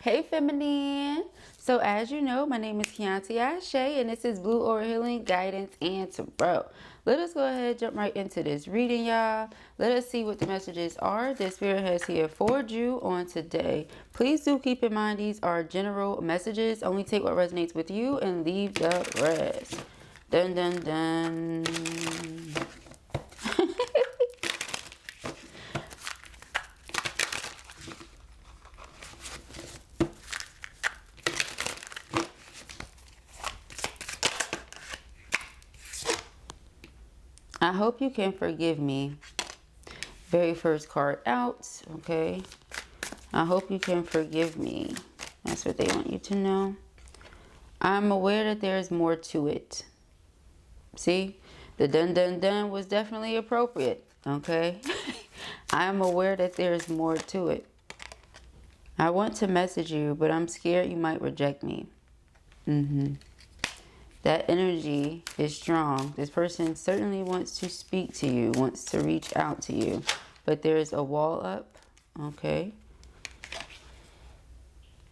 Hey feminine. So as you know, my name is Kianti Ayshea and this is Blue Aura Healing Guidance and Tarot. Let us go ahead, jump right into this reading, y'all. Let us see what the messages are that Spirit has here for you on today. Please do keep in mind these are general messages. Only take what resonates with you and leave the rest. Dun dun dun. I hope you can forgive me. Very first card out, okay? I hope you can forgive me. That's what they want you to know. I'm aware that there's more to it. See? The dun dun dun was definitely appropriate, okay? I'm aware that there's more to it. I want to message you, but I'm scared you might reject me. That energy is strong. This person certainly wants to speak to you, wants to reach out to you. But there's a wall up, okay?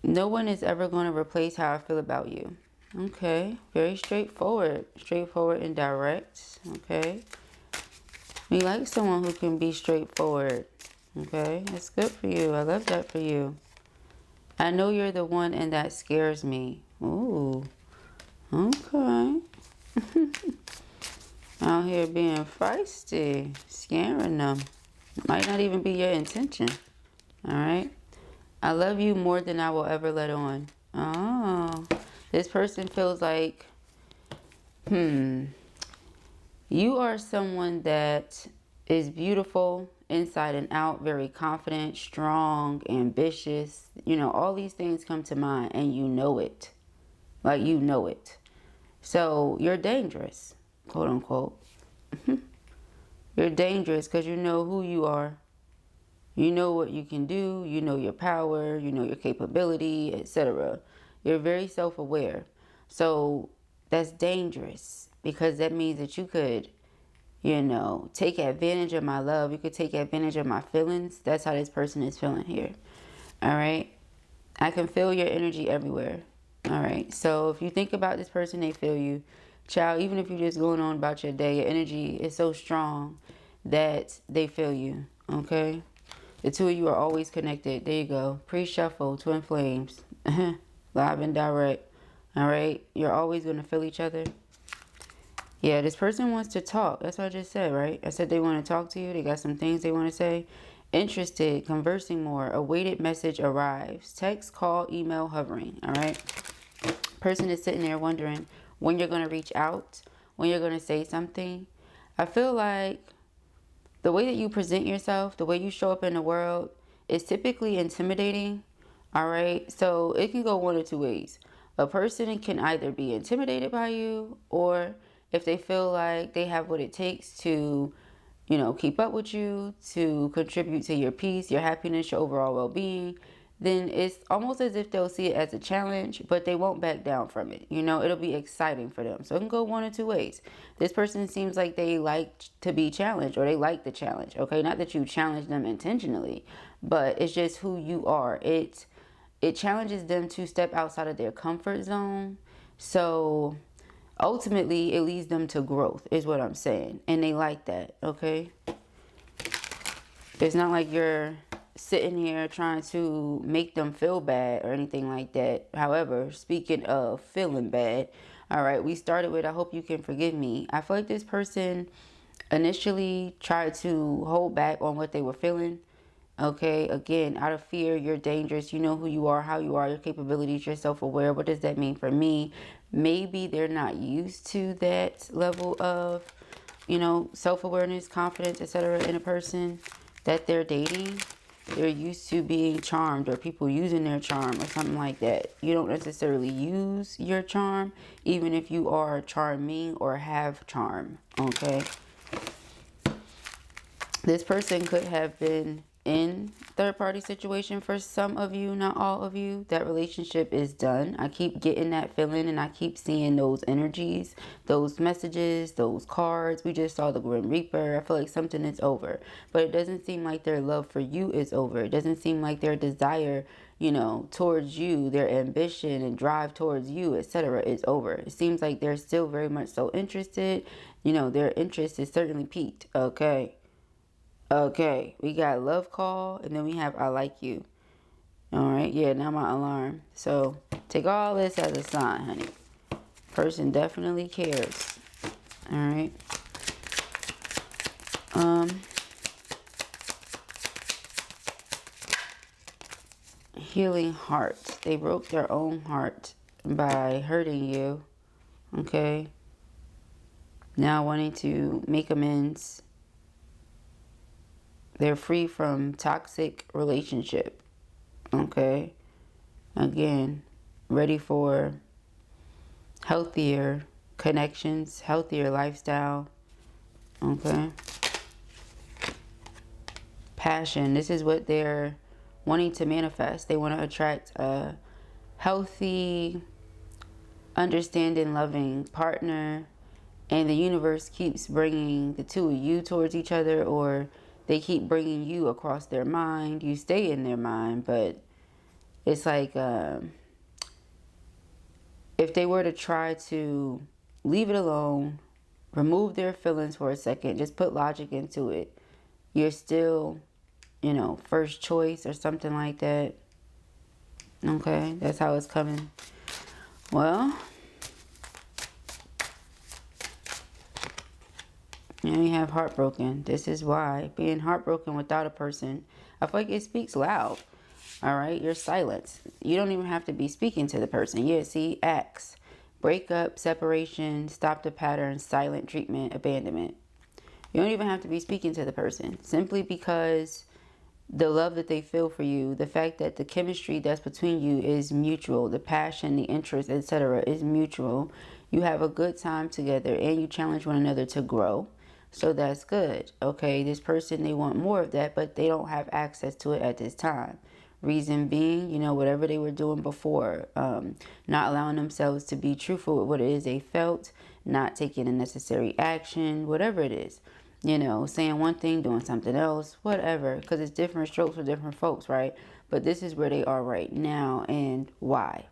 No one is ever going to replace how I feel about you. Okay, very straightforward. Straightforward and direct, okay? We like someone who can be straightforward, okay? That's good for you. I love that for you. I know you're the one and that scares me. Ooh. Okay. Out here being feisty, scaring them. Might not even be your intention. Alright. I love you more than I will ever let on. Oh. This person feels like, you are someone that is beautiful inside and out, very confident, strong, ambitious. You know, all these things come to mind and you know it. Like, you know it. So you're dangerous, quote unquote. You're dangerous because you know who you are. You know what you can do. You know your power. You know your capability, etc. You're very self-aware. So that's dangerous because that means that you could, you know, take advantage of my love. You could take advantage of my feelings. That's how this person is feeling here. All right. I can feel your energy everywhere. All right. So if you think about this person, they feel you. Child, even if you're just going on about your day, your energy is so strong that they feel you. Okay. The two of you are always connected. There you go. Pre-shuffle, twin flames. Live and direct. All right. You're always going to feel each other. Yeah, this person wants to talk. That's what I just said, right? I said they want to talk to you. They got some things they want to say. Interested, conversing more. Awaited message arrives. Text, call, email, hovering. All right. Person is sitting there wondering when you're going to reach out, when you're going to say something. I feel like the way that you present yourself, the way you show up in the world is typically intimidating. All right. So it can go one or two ways. A person can either be intimidated by you, or if they feel like they have what it takes to, you know, keep up with you, to contribute to your peace, your happiness, your overall well-being, then it's almost as if they'll see it as a challenge, but they won't back down from it. You know, it'll be exciting for them. So it can go one or two ways. This person seems like they like to be challenged, or they like the challenge. Okay, not that you challenge them intentionally, but it's just who you are. It challenges them to step outside of their comfort zone. So ultimately, it leads them to growth, is what I'm saying. And they like that, okay? It's not like you're sitting here trying to make them feel bad or anything like that. However, speaking of feeling bad, all right, we started with, I hope you can forgive me. I feel like this person initially tried to hold back on what they were feeling. Okay, again, out of fear, you're dangerous. You know who you are, how you are, your capabilities, you're self-aware. What does that mean for me? Maybe they're not used to that level of, you know, self-awareness, confidence, etc. in a person that they're dating. They're used to being charmed, or people using their charm or something like that. You don't necessarily use your charm, even if you are charming or have charm. Okay. This person could have been in third party situation for some of you, not all of you. That relationship is done. I keep getting that feeling and I keep seeing those energies, those messages, those cards. We just saw the Grim Reaper. I feel like something is over, but it doesn't seem like their love for you is over. It doesn't seem like their desire, you know, towards you, their ambition and drive towards you, etc. is over. It seems like they're still very much so interested. You know, their interest is certainly piqued. Okay. Okay, we got love call, and then we have I like you. All right, yeah, now my alarm. So take all this as a sign, honey. Person definitely cares. All right. Healing heart. They broke their own heart by hurting you. Okay. Now wanting to make amends. They're free from toxic relationship. Okay. Again, ready for healthier connections, healthier lifestyle. Okay. Passion. This is what they're wanting to manifest. They want to attract a healthy, understanding, loving partner. And the universe keeps bringing the two of you towards each other, or they keep bringing you across their mind. You stay in their mind, but it's like if they were to try to leave it alone, remove their feelings for a second, just put logic into it, you're still, you know, first choice or something like that. Okay, that's how it's coming. Well, and we have heartbroken. This is why. Being heartbroken without a person, I feel like it speaks loud. All right, you're silent. You don't even have to be speaking to the person. Yeah, see, acts. Breakup, separation, stop the pattern, silent treatment, abandonment. You don't even have to be speaking to the person. Simply because the love that they feel for you, the fact that the chemistry that's between you is mutual, the passion, the interest, etc. is mutual. You have a good time together and you challenge one another to grow. So that's good. Okay, this person, they want more of that, but they don't have access to it at this time. Reason being, you know, whatever they were doing before, not allowing themselves to be truthful with what it is they felt, not taking the necessary action, whatever it is. You know, saying one thing, doing something else, whatever, because it's different strokes for different folks, right? But this is where they are right now and why.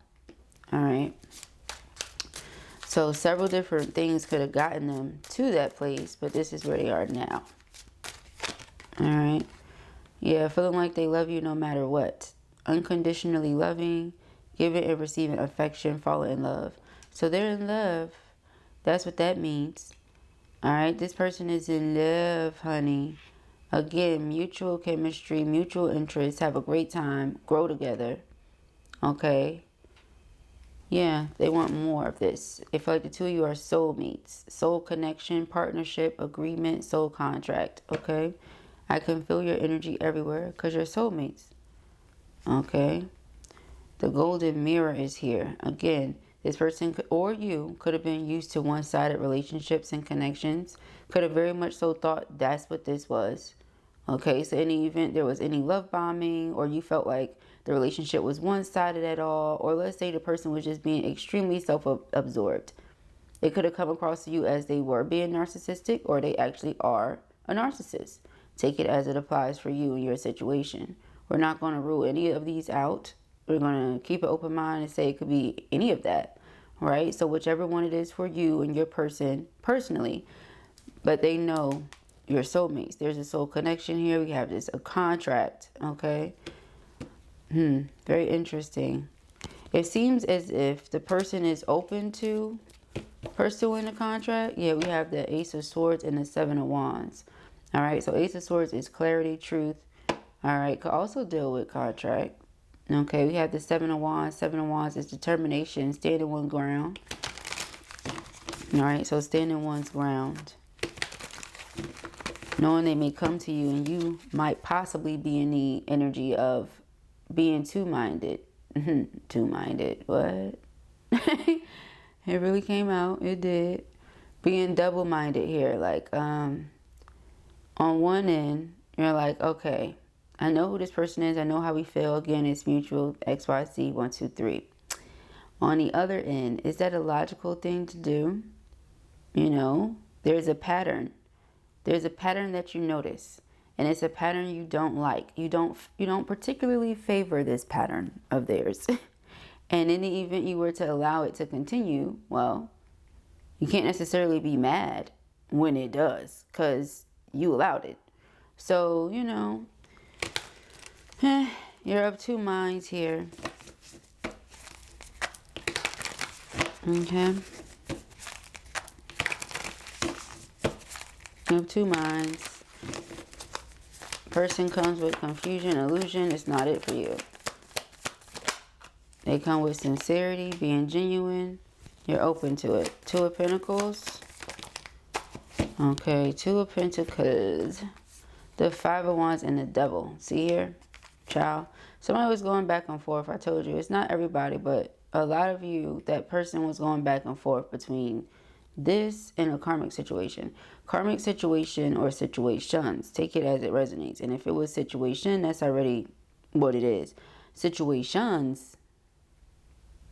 All right. So several different things could have gotten them to that place, but this is where they are now. All right. Yeah, feeling like they love you no matter what. Unconditionally loving, giving and receiving affection, falling in love. So they're in love. That's what that means. All right. This person is in love, honey. Again, mutual chemistry, mutual interest, have a great time, grow together. Okay. Yeah, they want more of this. They feel like the two of you are soulmates. Soul connection, partnership, agreement, soul contract. Okay. I can feel your energy everywhere because you're soulmates. Okay. The golden mirror is here. Again, this person or you could have been used to one-sided relationships and connections. Could have very much so thought that's what this was. Okay, so in the event there was any love bombing, or you felt like the relationship was one-sided at all, or let's say the person was just being extremely self-absorbed. It could have come across to you as they were being narcissistic, or they actually are a narcissist. Take it as it applies for you and your situation. We're not going to rule any of these out. We're going to keep an open mind and say it could be any of that, right? So whichever one it is for you and your person personally, but they know your soulmates. There's a soul connection here. We have a contract, okay? Very interesting. It seems as if the person is open to pursuing a contract. Yeah, we have the Ace of Swords and the Seven of Wands. All right, so Ace of Swords is clarity, truth. All right, could also deal with contract. Okay, we have the Seven of Wands. Seven of Wands is determination, standing one ground. All right, so standing one's ground. Knowing they may come to you and you might possibly be in the energy of being two-minded. Two-minded, what? It really came out, it did. Being double-minded here, like, on one end, you're like, okay, I know who this person is. I know how we feel. Again, it's mutual. XYZ, 1, 2, 3. On the other end, is that a logical thing to do? You know, there's a pattern. There's a pattern that you notice. And it's a pattern you don't like. You don't particularly favor this pattern of theirs. And in the event you were to allow it to continue, well, you can't necessarily be mad when it does, because you allowed it. So, you know, you're of two minds here. Okay. You have two minds. Person comes with confusion, illusion. It's not it for you. They come with sincerity, being genuine. You're open to it. 2 of Pentacles. Okay, 2 of Pentacles. The 5 of Wands and the Devil. See here? Child. Somebody was going back and forth. I told you, it's not everybody, but a lot of you, that person was going back and forth between this and a karmic situation. Karmic situation or situations. Take it as it resonates. And if it was situation, that's already what it is. Situations.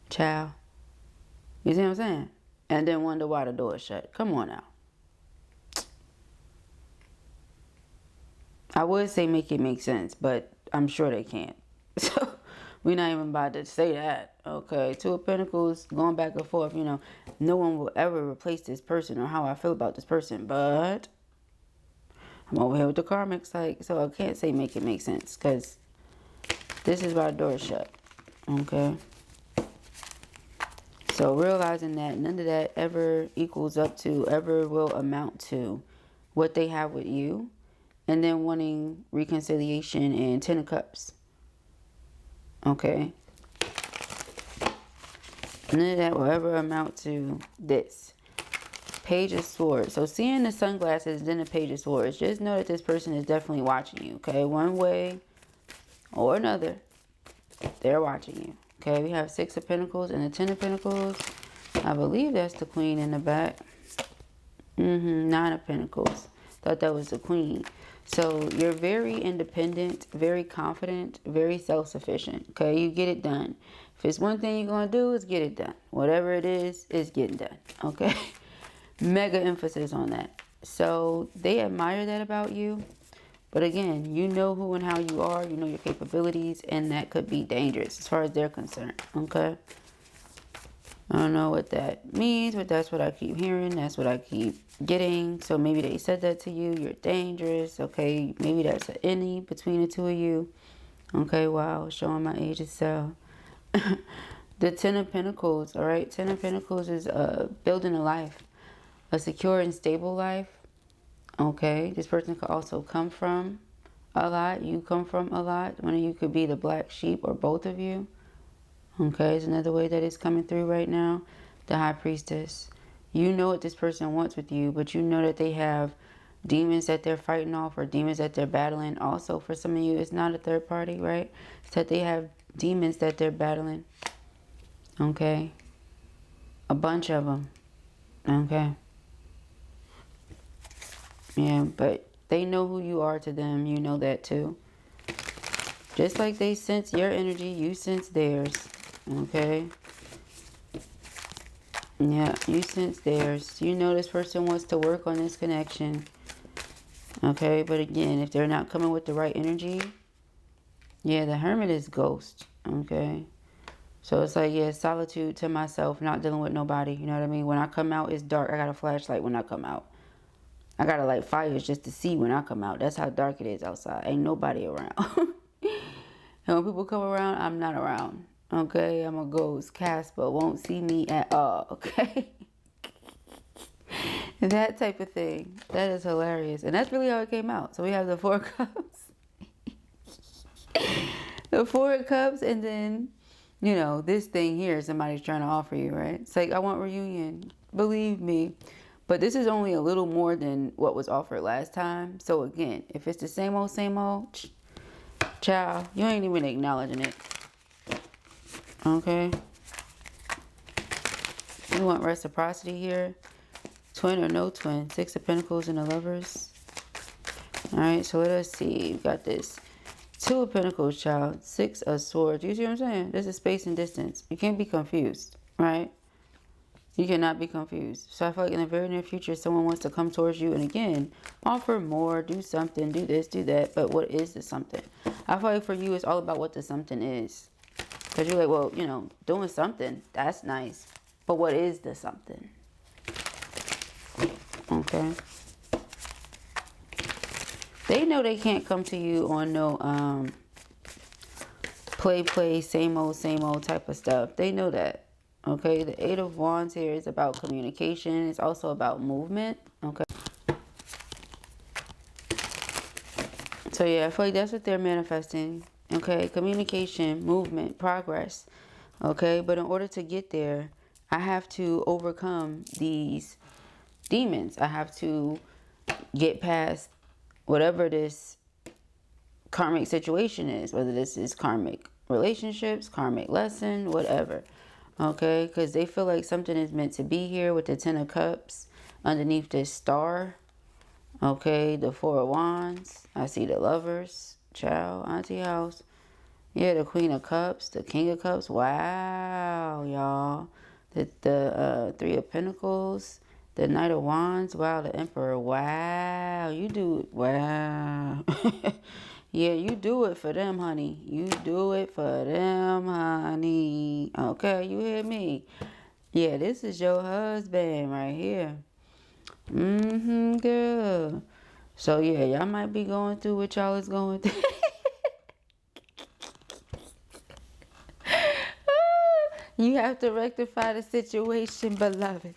Child. You see what I'm saying? And then wonder why the door is shut. Come on now. I would say make it make sense, but I'm sure they can't. So we're not even about to say that. Okay, 2 of Pentacles going back and forth. You know, no one will ever replace this person or how I feel about this person. But I'm over here with the karmics, like, so I can't say make it make sense because this is why the door is shut. Okay. So realizing that none of that ever equals up to, ever will amount to what they have with you. And then wanting reconciliation and 10 of Cups. Okay. None of that will ever amount to this. Page of Swords. So seeing the sunglasses, then the Page of Swords. Just know that this person is definitely watching you. Okay. One way or another. They're watching you. Okay. We have 6 of Pentacles and the 10 of Pentacles. I believe that's the Queen in the back. 9 of Pentacles. Thought that was the Queen. So you're very independent, very confident, very self-sufficient. Okay, you get it done. If it's one thing you're going to do, is get it done. Whatever it is getting done. Okay, mega emphasis on that. So they admire that about you. But again, you know who and how you are. You know your capabilities. And that could be dangerous as far as they're concerned. Okay. I don't know what that means, but that's what I keep hearing. That's what I keep getting. So maybe they said that to you. You're dangerous. Okay. Maybe that's an any between the two of you. Okay. Wow. Showing my age itself. The 10 of Pentacles. All right. 10 of Pentacles is building a life. A secure and stable life. Okay. This person could also come from a lot. You come from a lot. One of you could be the black sheep or both of you. Okay, is another way that it's coming through right now. The High Priestess. You know what this person wants with you, but you know that they have demons that they're fighting off or demons that they're battling. Also, for some of you, it's not a third party, right? It's that they have demons that they're battling. Okay. A bunch of them. Okay. Yeah, but they know who you are to them. You know that too. Just like they sense your energy, you sense theirs. Okay. Yeah, you sense theirs. You know this person wants to work on this connection. Okay, but again, if they're not coming with the right energy, yeah, the Hermit is ghost. Okay. So it's like, yeah, solitude to myself, not dealing with nobody. You know what I mean? When I come out, it's dark. I got a flashlight when I come out. I gotta light fires just to see when I come out. That's how dark it is outside. Ain't nobody around. And when people come around, I'm not around. Okay, I'm a ghost. Casper won't see me at all. Okay, that type of thing. That is hilarious, and that's really how it came out. So we have the 4 of Cups, the 4 of Cups, and then you know this thing here. Somebody's trying to offer you, right? It's like, I want reunion. Believe me, but this is only a little more than what was offered last time. So again, if it's the same old, child, you ain't even acknowledging it. Okay. You want reciprocity here. Twin or no twin. 6 of Pentacles and the Lovers. Alright, so let us see. We've got this Two of Pentacles, child. Six of Swords. You see what I'm saying? This is space and distance. You can't be confused, right? You cannot be confused. So I feel like in the very near future, someone wants to come towards you and again, offer more, do something, do this, do that. But what is the something? I feel like for you, it's all about what the something is. Because you're like, well, you know, doing something, that's nice. But what is the something? Okay. They know they can't come to you on no play, same old type of stuff. They know that. Okay, the Eight of Wands here is about communication. It's also about movement. Okay. So yeah, I feel like that's what they're manifesting. Okay, communication, movement, progress. Okay, but in order to get there, I have to overcome these demons. I have to get past whatever this karmic situation is, whether this is karmic relationships, karmic lesson, whatever. Okay, because they feel like something is meant to be here with the Ten of Cups underneath this star. Okay, the Four of Wands. I see the Lovers, Child, Auntie House. Yeah, the Queen of Cups, the King of Cups. Wow, y'all. The Three of Pentacles, the Knight of Wands. Wow, the Emperor. Wow, you do it. Wow. Yeah, you do it for them, honey. You do it for them, honey. Okay, you hear me? Yeah, this is your husband right here. Girl. So, yeah, y'all might be going through what y'all is going through. You have to rectify the situation, beloved.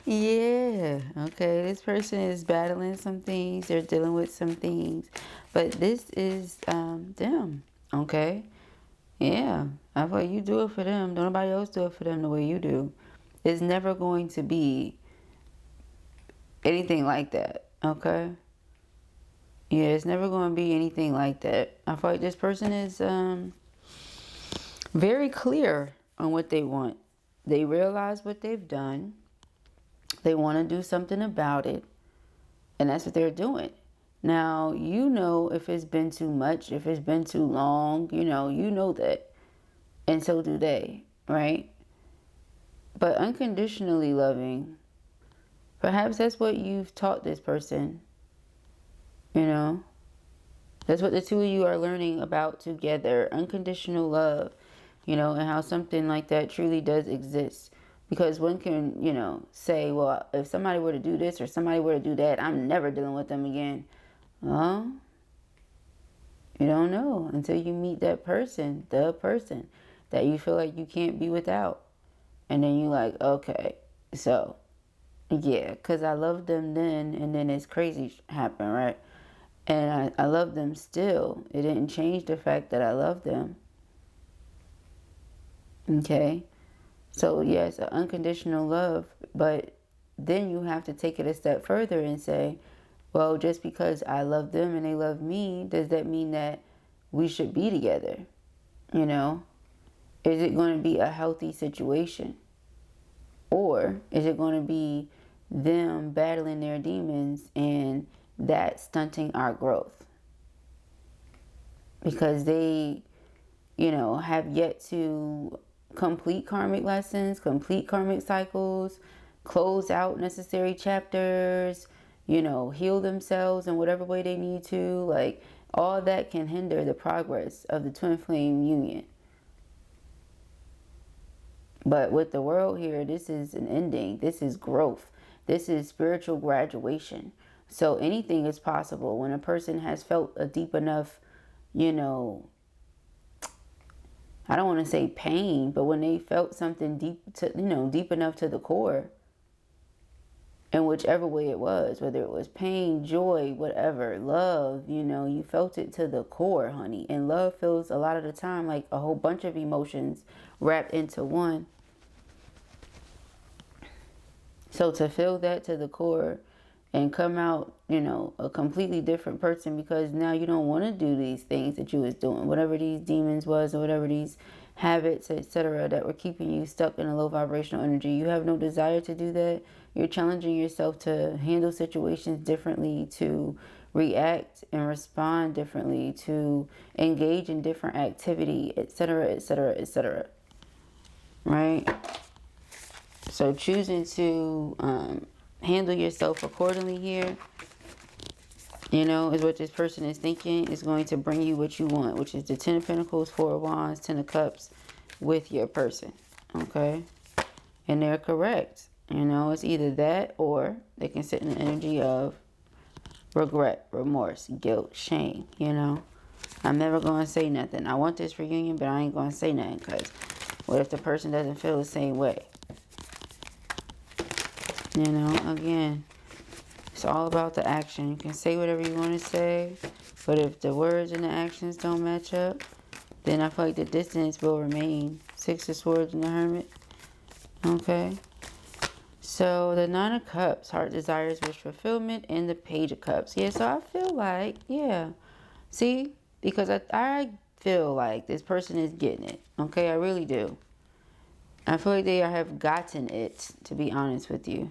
Yeah, okay, this person is battling some things, they're dealing with some things, but this is them, okay? Yeah, I feel like you do it for them. Don't nobody else do it for them the way you do. It's never going to be anything like that, okay? Yeah, it's never going to be anything like that. I feel like this person is very clear on what they want. They realize what they've done. They want to do something about it. And that's what they're doing. Now, you know if it's been too much, if it's been too long, you know that. And so do they, right? But unconditionally loving, perhaps that's what you've taught this person, you know? That's what the two of you are learning about together. Unconditional love, and how something like that truly does exist. Because one can, say, well, if somebody were to do this or somebody were to do that, I'm never dealing with them again. Well, you don't know until you meet that person, the person that you feel like you can't be without. And then you like, okay, so, yeah, because I loved them then, and then this crazy happened, right? And I love them still. It didn't change the fact that I love them. Okay? So, yes, an unconditional love. But then you have to take it a step further and say, well, just because I love them and they love me, does that mean that we should be together? Is it going to be a healthy situation? Or is it going to be them battling their demons and that stunting our growth? Because they, have yet to complete karmic lessons, complete karmic cycles, close out necessary chapters, heal themselves in whatever way they need to. Like, all that can hinder the progress of the twin flame union. But with the world here, this is an ending. This is growth. This is spiritual graduation. So anything is possible when a person has felt a deep enough, I don't want to say pain, but when they felt something deep to, deep enough to the core, in whichever way it was, whether it was pain, joy, whatever, love, you felt it to the core, honey. And love feels a lot of the time like a whole bunch of emotions wrapped into one. So to feel that to the core and come out, a completely different person, because now you don't want to do these things that you was doing, whatever these demons was or whatever these habits, etc., that were keeping you stuck in a low vibrational energy. You have no desire to do that. You're challenging yourself to handle situations differently, to react and respond differently, to engage in different activity, etc., etc., etc. Right? So choosing to handle yourself accordingly here, you know, is what this person is thinking is going to bring you what you want, which is the 10 of Pentacles, 4 of Wands, 10 of Cups with your person. Okay? And they're correct. You know, it's either that or they can sit in the energy of regret, remorse, guilt, shame, you know. I'm never going to say nothing. I want this reunion, but I ain't going to say nothing because what if the person doesn't feel the same way? You know, again, it's all about the action. You can say whatever you want to say, but if the words and the actions don't match up, then I feel like the distance will remain. 6 of Swords and the Hermit. Okay. So the 9 of Cups, heart desires, wish fulfillment, and the Page of Cups. Yeah, so I feel like, yeah. See, because I feel like this person is getting it. Okay, I really do. I feel like they have gotten it, to be honest with you.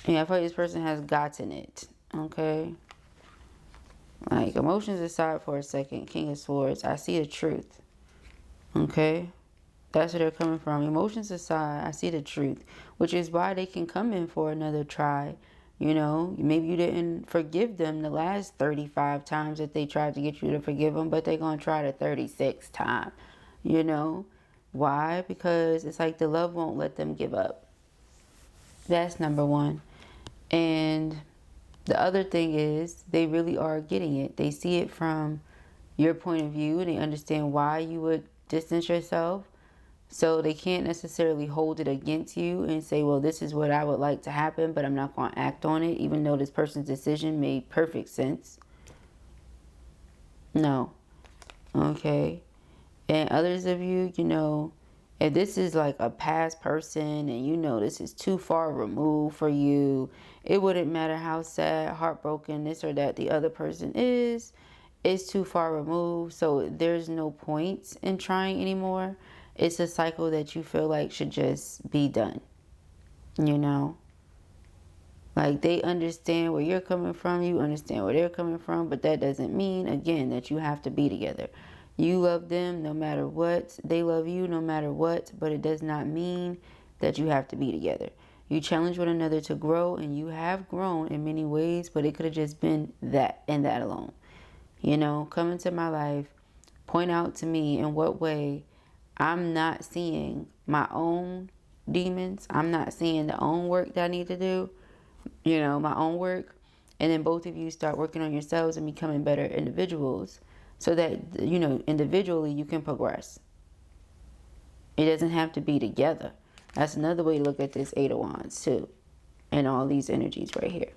Yeah, I feel like this person has gotten it. Okay. Like, emotions aside for a second, King of Swords, I see the truth. Okay. That's where they're coming from. Emotions aside, I see the truth, which is why they can come in for another try. You know, maybe you didn't forgive them the last 35 times that they tried to get you to forgive them, but they're going to try the 36th time. You know, why? Because it's like the love won't let them give up. That's number one. And the other thing is they really are getting it. They see it from your point of view and they understand why you would distance yourself. So they can't necessarily hold it against you and say, well, this is what I would like to happen, but I'm not going to act on it, even though this person's decision made perfect sense. No. Okay. And others of you, you know, if this is like a past person and you know this is too far removed for you, it wouldn't matter how sad, heartbroken, this or that the other person is. It's too far removed, so there's no point in trying anymore. It's a cycle that you feel like should just be done. You know? Like, they understand where you're coming from, you understand where they're coming from, but that doesn't mean, again, that you have to be together. You love them no matter what. They love you no matter what, but it does not mean that you have to be together. You challenge one another to grow, and you have grown in many ways, but it could have just been that and that alone. You know, come into my life, point out to me in what way I'm not seeing my own demons. I'm not seeing the own work that I need to do, you know, my own work. And then both of you start working on yourselves and becoming better individuals so that, you know, individually you can progress. It doesn't have to be together. That's another way to look at this 8 of Wands too. And all these energies right here.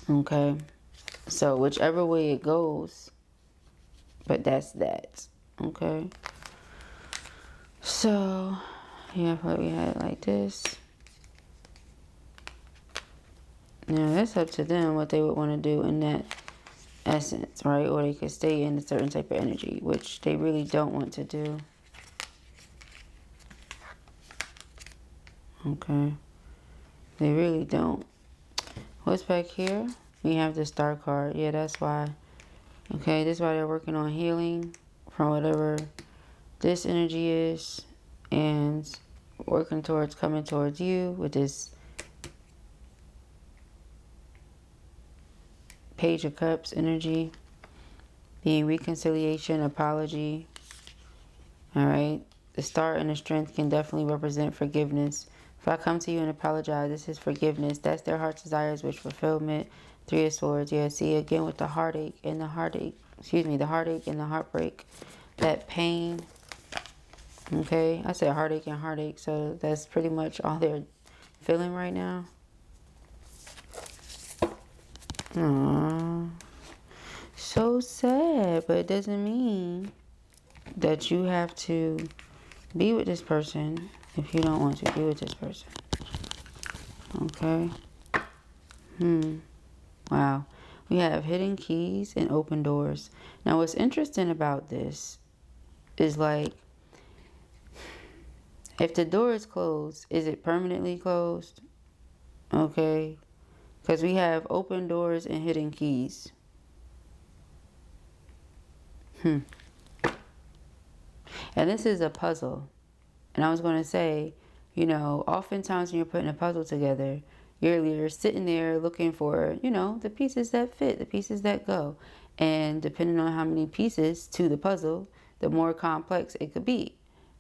Okay. So whichever way it goes, but that's that. Okay. So, yeah, I thought we had it like this. Now, that's up to them what they would want to do in that essence, right? Or they could stay in a certain type of energy, which they really don't want to do. Okay. They really don't. What's back here? We have the Star card. Yeah, that's why. Okay, this is why they're working on healing from whatever this energy is and working towards coming towards you with this Page of Cups energy, being reconciliation, apology. All right. The Star and the Strength can definitely represent forgiveness. If I come to you and apologize, this is forgiveness. That's their heart's desires, which fulfillment. 3 of Swords. Yeah, see, again with the heartache and the heartache. Excuse me, the heartache and the heartbreak. That pain. Okay, I said heartache and heartache, so that's pretty much all they're feeling right now. Aww. So sad, but it doesn't mean that you have to be with this person if you don't want to be with this person. Okay. Wow. We have hidden keys and open doors. Now, what's interesting about this is like If the door is closed, is it permanently closed? Okay. Because we have open doors and hidden keys. And this is a puzzle. And I was going to say, you know, oftentimes when you're putting a puzzle together, you're sitting there looking for, you know, the pieces that fit, the pieces that go. And depending on how many pieces to the puzzle, the more complex it could be,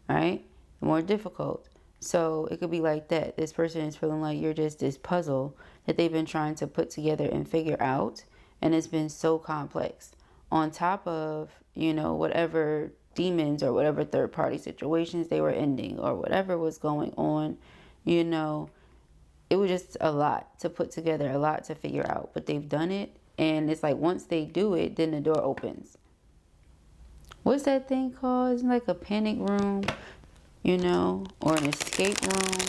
right? The more difficult. So it could be like that. This person is feeling like you're just this puzzle that they've been trying to put together and figure out. And it's been so complex. On top of, you know, whatever demons or whatever third party situations they were ending or whatever was going on, you know, it was just a lot to put together, a lot to figure out. But they've done it. And it's like once they do it, then the door opens. What's that thing called? It's like a panic room, you know, or an escape room.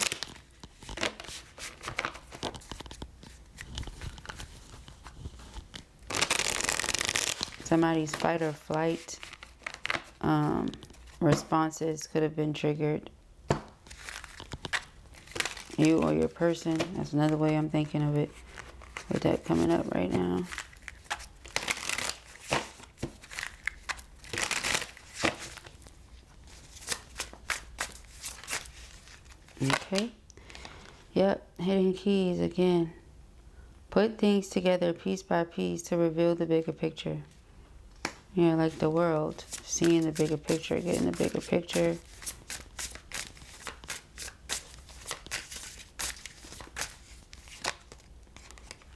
Somebody's fight or flight responses could have been triggered. You or your person. That's another way I'm thinking of it with that coming up right now. Okay. Yep. Hidden keys again. Put things together piece by piece to reveal the bigger picture. Yeah, like the world. Seeing the bigger picture, getting the bigger picture.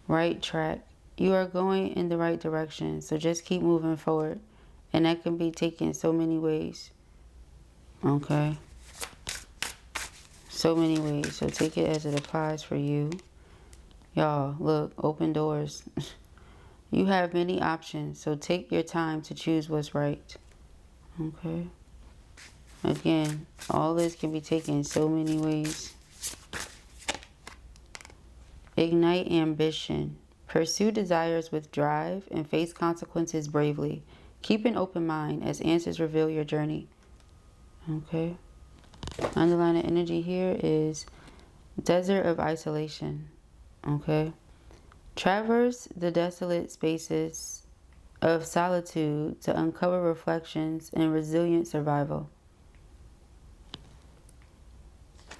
Right track. You are going in the right direction, so just keep moving forward. And that can be taken so many ways. Okay. So many ways. So take it as it applies for you. Y'all, look, open doors. You have many options, so take your time to choose what's right. Okay. Again, all this can be taken so many ways. Ignite ambition. Pursue desires with drive and face consequences bravely. Keep an open mind as answers reveal your journey. Okay. Underlying energy here is desert of isolation. Okay. Traverse the desolate spaces of solitude to uncover reflections and resilient survival.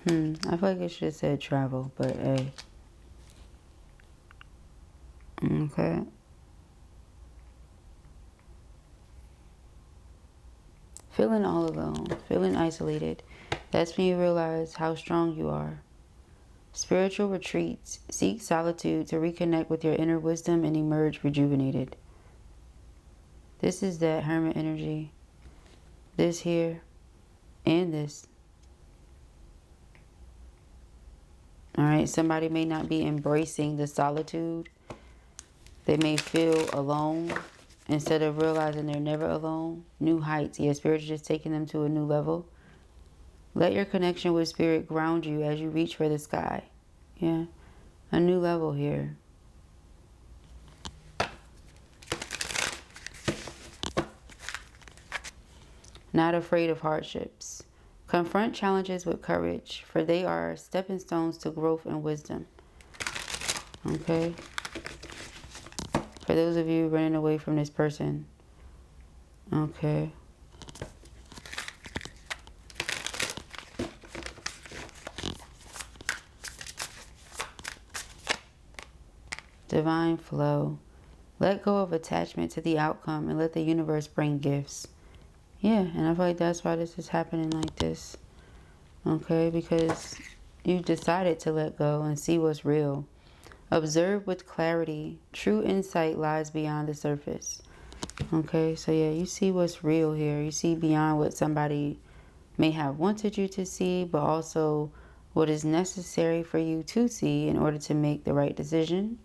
I feel like it should have said travel, but hey. Okay. Feeling all alone, feeling isolated. That's when you realize how strong you are. Spiritual retreats. Seek solitude to reconnect with your inner wisdom and emerge rejuvenated. This is that hermit energy. This here and this. Alright, somebody may not be embracing the solitude. They may feel alone instead of realizing they're never alone. New heights. Yeah, Spirit is just taking them to a new level. Let your connection with Spirit ground you as you reach for the sky. Yeah, a new level here. Not afraid of hardships. Confront challenges with courage, for they are stepping stones to growth and wisdom. Okay? For those of you running away from this person. Okay. Divine flow. Let go of attachment to the outcome and let the universe bring gifts. Yeah, and I feel like that's why this is happening like this. Okay, because you decided to let go and see what's real. Observe with clarity. True insight lies beyond the surface. Okay, so yeah, you see what's real here. You see beyond what somebody may have wanted you to see, but also what is necessary for you to see in order to make the right decision.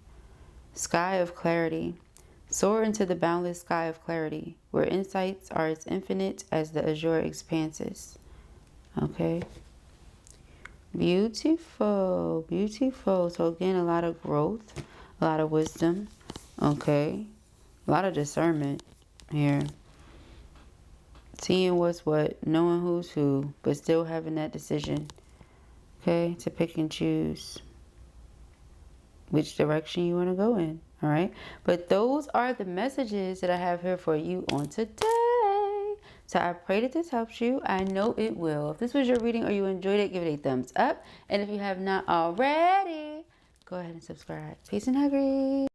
Sky of clarity. Soar into the boundless sky of clarity, where insights are as infinite as the azure expanses. Okay. Beautiful. Beautiful. So again, a lot of growth, a lot of wisdom. Okay. A lot of discernment here. Seeing what's what, knowing who's who, but still having that decision, okay, to pick and choose which direction you want to go in, all right? But those are the messages that I have here for you on today. So I pray that this helps you. I know it will. If this was your reading or you enjoyed it, give it a thumbs up. And if you have not already, go ahead and subscribe. Peace and huggies.